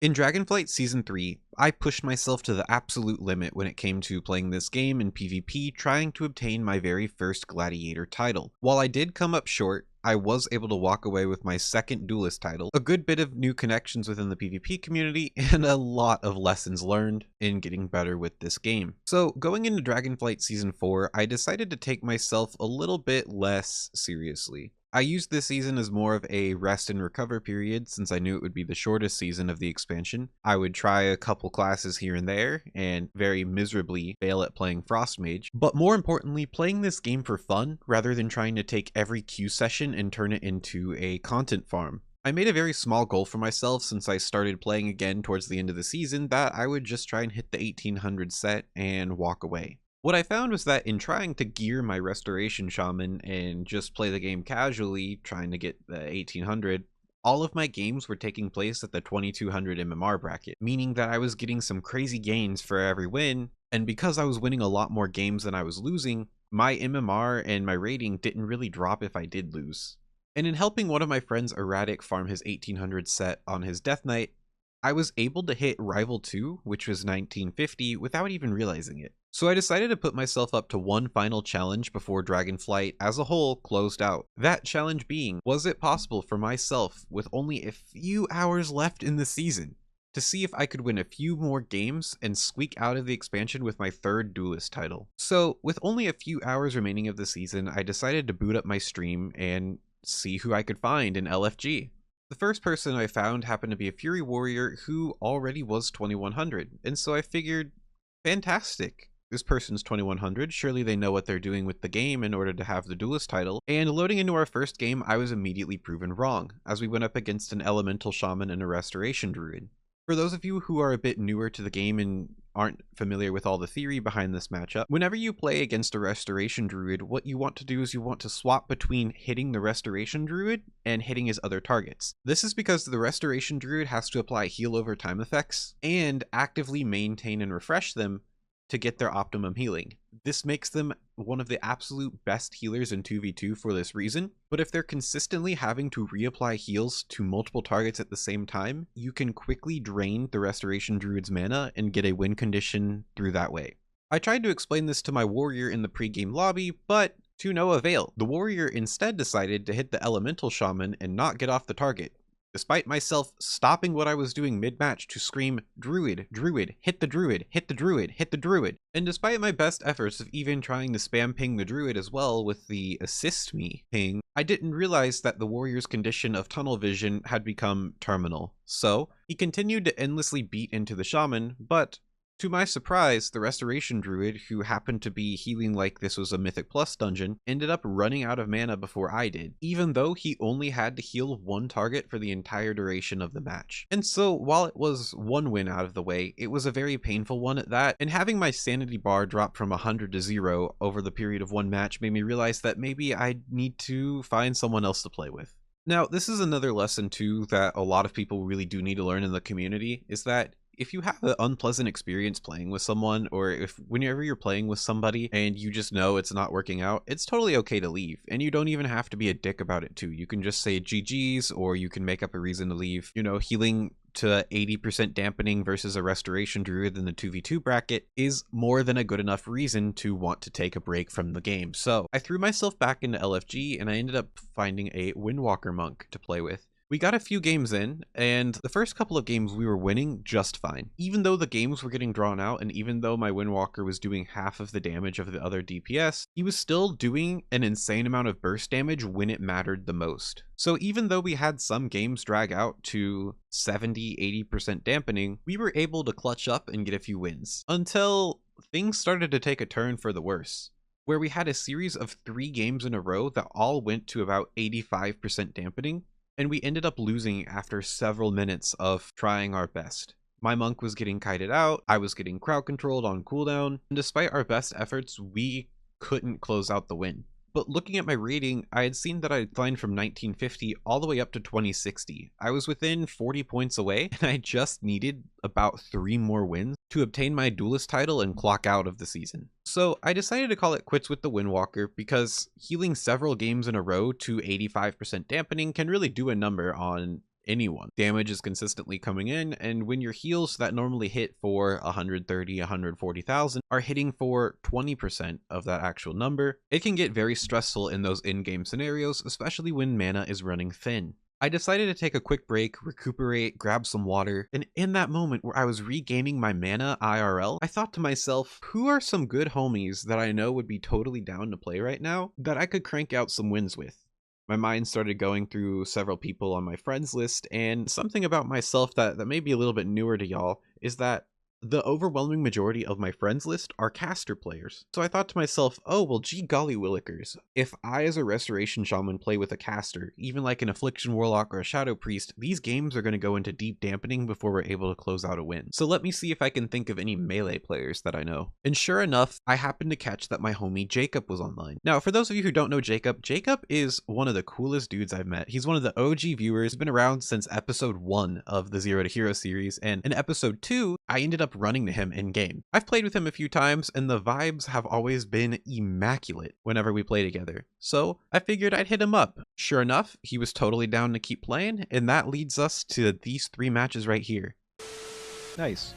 In Dragonflight Season 3, I pushed myself to the absolute limit when it came to playing this game in PvP, trying to obtain my very first Gladiator title. While I did come up short, I was able to walk away with my second Duelist title, a good bit of new connections within the PvP community, and a lot of lessons learned in getting better with this game. So going into Dragonflight Season 4, I decided to take myself a little bit less seriously. I used this season as more of a rest and recover period since I knew it would be the shortest season of the expansion. I would try a couple classes here and there and very miserably fail at playing Frost Mage, but more importantly, playing this game for fun rather than trying to take every queue session and turn it into a content farm. I made a very small goal for myself since I started playing again towards the end of the season that I would just try and hit the 1800 set and walk away. What I found was that in trying to gear my Restoration Shaman and just play the game casually, trying to get the 1800, all of my games were taking place at the 2200 MMR bracket, meaning that I was getting some crazy gains for every win, and because I was winning a lot more games than I was losing, my MMR and my rating didn't really drop if I did lose. And in helping one of my friends Erratic farm his 1800 set on his Death Knight, I was able to hit Rival 2, which was 1950, without even realizing it. So I decided to put myself up to one final challenge before Dragonflight as a whole closed out. That challenge being, was it possible for myself, with only a few hours left in the season, to see if I could win a few more games and squeak out of the expansion with my third Duelist title. So with only a few hours remaining of the season, I decided to boot up my stream and see who I could find in LFG. The first person I found happened to be a Fury Warrior who already was 2100, and so I figured, fantastic. This person's 2100, surely they know what they're doing with the game in order to have the Duelist title, and loading into our first game I was immediately proven wrong, as we went up against an Elemental Shaman and a Restoration Druid. For those of you who are a bit newer to the game and aren't familiar with all the theory behind this matchup, whenever you play against a Restoration Druid, what you want to do is you want to swap between hitting the Restoration Druid and hitting his other targets. This is because the Restoration Druid has to apply heal over time effects and actively maintain and refresh them to get their optimum healing. This makes them one of the absolute best healers in 2v2 for this reason, but if they're consistently having to reapply heals to multiple targets at the same time, you can quickly drain the Restoration Druid's mana and get a win condition through that way. I tried to explain this to my warrior in the pre-game lobby, but to no avail. The warrior instead decided to hit the Elemental Shaman and not get off the target, despite myself stopping what I was doing mid-match to scream, "Druid, Druid, hit the Druid, hit the Druid, hit the Druid." And despite my best efforts of even trying to spam ping the Druid as well with the assist me ping, I didn't realize that the warrior's condition of tunnel vision had become terminal. So he continued to endlessly beat into the shaman, but to my surprise, the Restoration Druid, who happened to be healing like this was a Mythic Plus dungeon, ended up running out of mana before I did, even though he only had to heal one target for the entire duration of the match. And so, while it was one win out of the way, it was a very painful one at that, and having my sanity bar drop from 100 to 0 over the period of one match made me realize that maybe I need to find someone else to play with. Now, this is another lesson too that a lot of people really do need to learn in the community, is that if you have an unpleasant experience playing with someone, or if whenever you're playing with somebody and you just know it's not working out, it's totally okay to leave. And you don't even have to be a dick about it too. You can just say GG's, or you can make up a reason to leave. You know, healing to 80% dampening versus a Restoration Druid in the 2v2 bracket is more than a good enough reason to want to take a break from the game. So I threw myself back into LFG and I ended up finding a Windwalker Monk to play with. We got a few games in, and the first couple of games we were winning just fine. Even though the games were getting drawn out, and even though my Windwalker was doing half of the damage of the other DPS, he was still doing an insane amount of burst damage when it mattered the most. So even though we had some games drag out to 70–80% dampening, we were able to clutch up and get a few wins, until things started to take a turn for the worse, where we had a series of 3 games in a row that all went to about 85% dampening, and we ended up losing after several minutes of trying our best. My monk was getting kited out, I was getting crowd controlled on cooldown, and despite our best efforts, we couldn't close out the win. But looking at my rating, I had seen that I had climbed from 1950 all the way up to 2060. I was within 40 points away, and I just needed about 3 more wins to obtain my Duelist title and clock out of the season. So I decided to call it quits with the Windwalker because healing several games in a row to 85% dampening can really do a number on anyone. Damage is consistently coming in, and when your heals that normally hit for 130, 140,000 are hitting for 20% of that actual number, it can get very stressful in those in-game scenarios, especially when mana is running thin. I decided to take a quick break, recuperate, grab some water, and in that moment where I was regaining my mana IRL, I thought to myself, who are some good homies that I know would be totally down to play right now that I could crank out some wins with? My mind started going through several people on my friends list, and something about myself that may be a little bit newer to y'all is that the overwhelming majority of my friends list are caster players. So I thought to myself, oh, well, gee golly willikers, if I as a restoration shaman play with a caster, even like an affliction warlock or a shadow priest, these games are going to go into deep dampening before we're able to close out a win. So let me see if I can think of any melee players that I know. And sure enough, I happened to catch that my homie Jacob was online. Now, for those of you who don't know Jacob, Jacob is one of the coolest dudes I've met. He's one of the OG viewers, he's been around since episode 1 of the Zero to Hero series, and in episode 2, I ended up running to him in game. I've played with him a few times and the vibes have always been immaculate whenever we play together. So I figured I'd hit him up. Sure enough, he was totally down to keep playing, and that leads us to these 3 matches right here. Nice.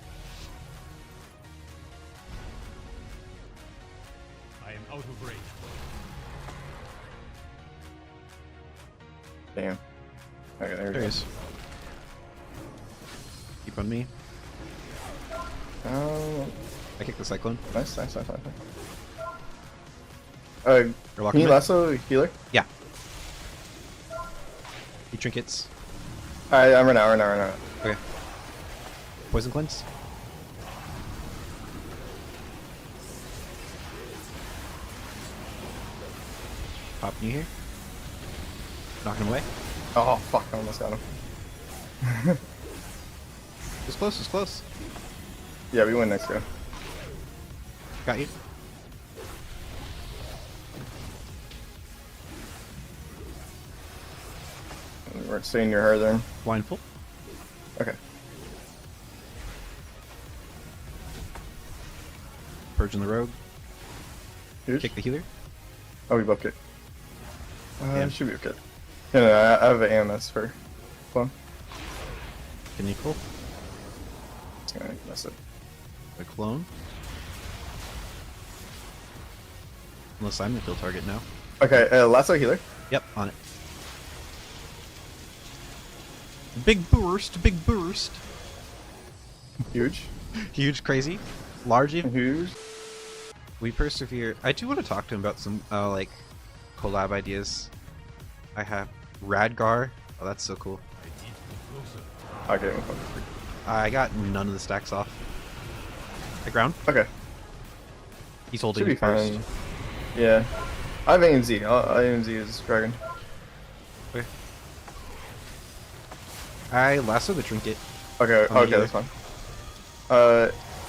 I am out of range. Damn. Okay, there There we he go. is. Keep on me. Oh, I kick the cyclone. nice. You're Can locking you it? lasso healer? Yeah. He trinkets. Alright, I'm run out. Okay. Poison cleanse. Popping you here. Knocking him away. Oh, fuck, I almost got him. It's close, it's close. Yeah, we win next go. Got you. We weren't staying near her there. Blindfold. Okay. Purging the rogue. Huge. Kick the healer. Oh, we both kick. Yeah. Should be okay. No, I have an AMS for clone. Can you pull? It's gonna mess it. A clone. Unless I'm the kill target now. Okay, lasso healer. Yep, on it. Big burst, big burst. Huge. Huge, crazy, large even. Huge. We persevere. I do want to talk to him about some like collab ideas. I have Radgar. Oh, that's so cool. Okay. I got none of the stacks off. The ground. Okay. He's holding Should be it first. fine. Yeah. I have AMZ. AMZ is dragon. Okay. I lasso the trinket. Okay, On the okay, healer. that's fine.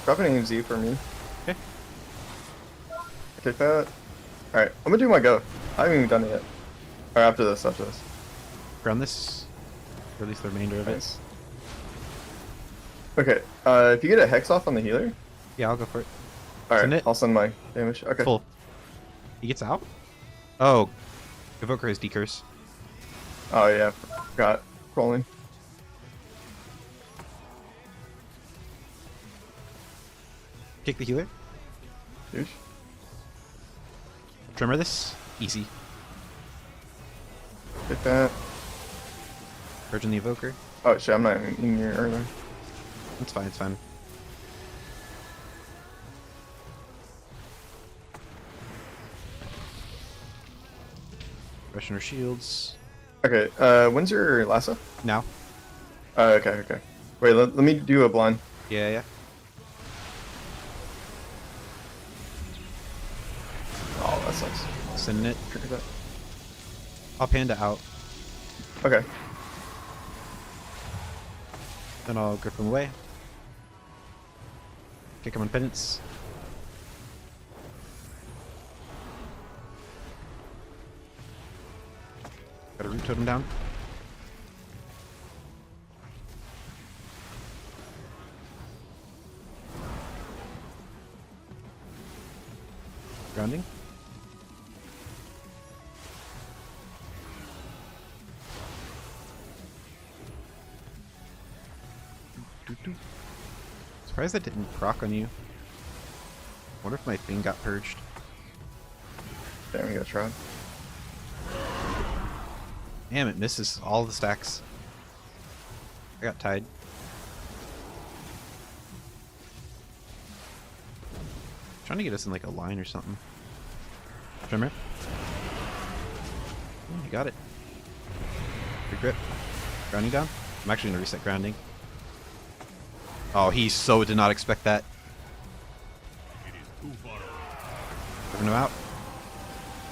Drop an AMZ for me. Okay. Take that. Alright, I'm gonna do my go. I haven't even done it yet. Or after this. Ground this. Or at least the remainder of it. Nice. Okay, if you get a hex off on the healer, Yeah, I'll go for it. alright, Send it. I'll send my damage. Okay. Full. He gets out? Oh. Evoker has decurse. Oh yeah, got rolling. Kick the healer. Huge. Tremor this. Easy. Take that. Purging the evoker. Oh shit, I'm not even in your earlier. It's fine, it's fine. Rushing her shields. Okay, when's your lasso? Now. Okay. Wait, let me do a blind. Yeah. Oh, that sucks. Sending it. Trigger that. I'll panda out. Okay. Then I'll grip him away. Kick him on penance. Got a root totem down. Grounding. surprised that didn't proc on you. Wonder if my thing got purged. Damn, we got tried. Damn, it misses all the stacks. I got tied. Trying to get us in like a line or something. Trimmer. Oh, you got it. Good grip. Grounding down. I'm actually gonna reset grounding. Oh, he so did not expect that. Ripping him out.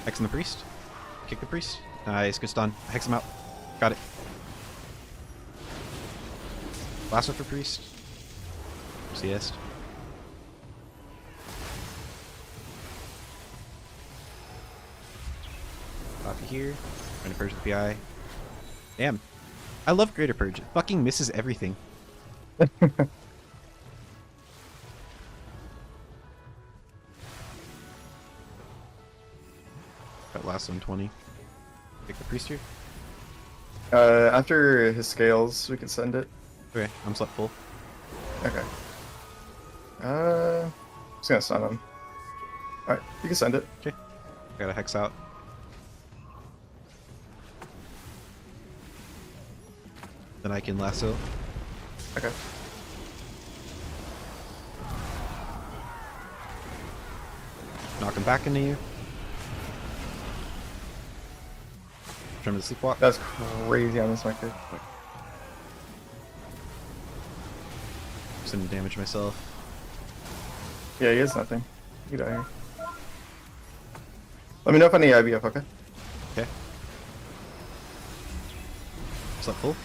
Hexing the priest. Kick the priest. Nice, good stun. Hex him out. Got it. Last one for priest. CS. Copy here. Trying to purge the PI. Damn. I love Greater Purge. It fucking misses everything. Got last 120. Take the priest here. After his scales, we can send it. Okay, I'm slept full. Okay. Just gonna stun him. Alright, you can send it. Okay. Got a hex out. Then I can lasso. Okay. Knock him back into you. Trim to sleepwalk. That's crazy on this marker. Just didn't damage myself. Yeah, he has nothing. Get out of here. Let me know if I need IBF, okay? Okay. Slept full.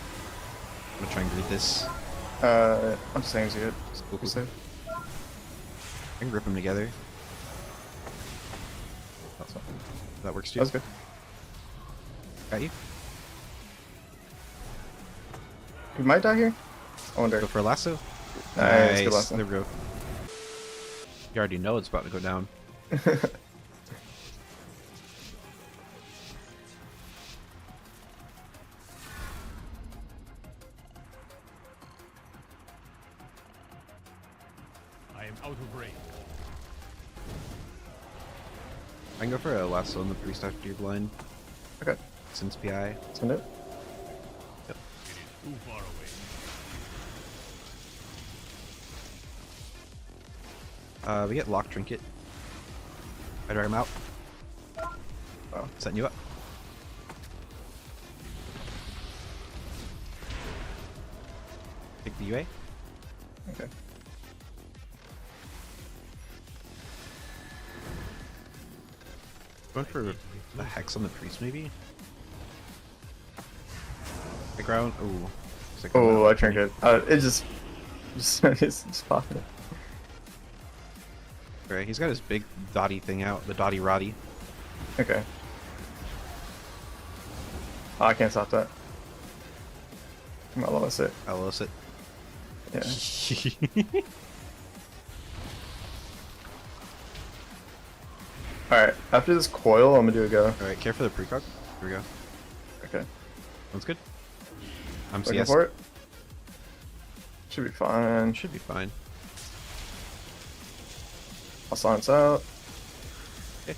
I'm gonna try and greet this. I'm just saying it's good. Cool, cool. Safe. I can grip them together. That's fine. That works too. That was good. Got you. We might die here? I wonder. Go for a lasso. Nice, good lasso. There we go. You already know it's about to go down. I am out of range. I can go for a lasso on the priest after you're blind. Okay. Since PI. Send it. Yep. It is too far away. We get lock trinket. I drag him out. Wow. Setting you up. Take the UA. Okay. Going for a hex on the priest, maybe? I ground. Ooh. Oh, I trinket. It just it's popping. Alright, he's got his big dotty thing out, the dotty roddy. Okay. Oh, I can't stop that. I'm not lost it. I'll loss it. Yeah. Alright, after this coil, I'm gonna do a go. Alright, care for the precog. Here we go. Okay. Sounds good. I'm Looking CS. for it. Should be fine. Should be fine. I'll silence out. Okay.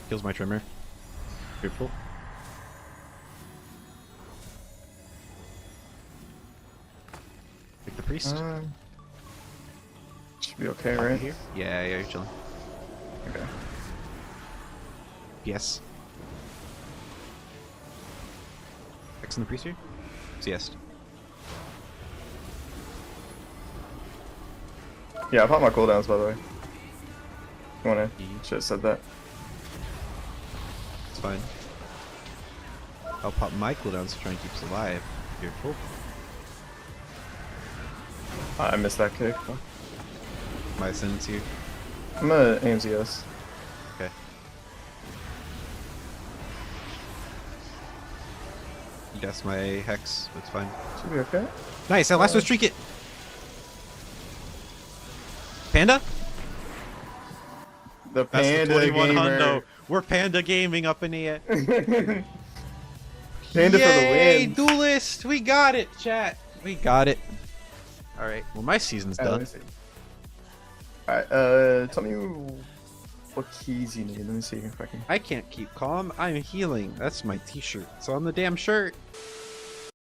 Kills my trimmer. Beautiful. Pick the priest. Should be okay, right? Here? Yeah, you're chilling. Okay. Yes. X in the priest here? CS. Yeah, I popped my cooldowns, by the way. You wanna? Mhm. Should have said that. It's fine. I'll pop my cooldowns to try and keep us alive. Beautiful. I missed that kick. My ascendance here. I'm gonna aim ZS. Okay. You guessed my hex. It's fine. Should be okay. Nice. I last was trinket. Panda? The That's Panda the 21 gamer. hundo. We're Panda Gaming up in here. Panda for the Yay, win. Duelist! We got it, chat. We got it. All right. Well, my season's Alright, let done. me see. Alright, tell me what keys you need. Let me see if I can. I can't keep calm. I'm healing. That's my t-shirt. It's on the damn shirt.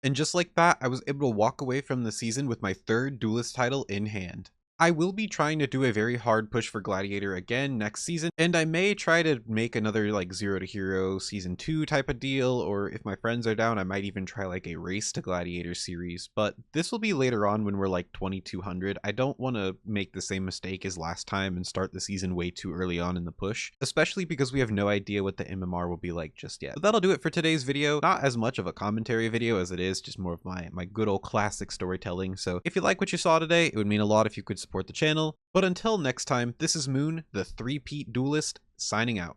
And just like that, I was able to walk away from the season with my 3rd Duelist title in hand. I will be trying to do a very hard push for Gladiator again next season, and I may try to make another like Zero to Hero Season 2 type of deal, or if my friends are down, I might even try like a Race to Gladiator series, but this will be later on when we're like 2200. I don't want to make the same mistake as last time and start the season way too early on in the push, especially because we have no idea what the MMR will be like just yet. But that'll do it for today's video. Not as much of a commentary video as it is just more of my good old classic storytelling, so if you like what you saw today, it would mean a lot if you could support the channel. But until next time, this is Moon, the 3-peat Duelist, signing out.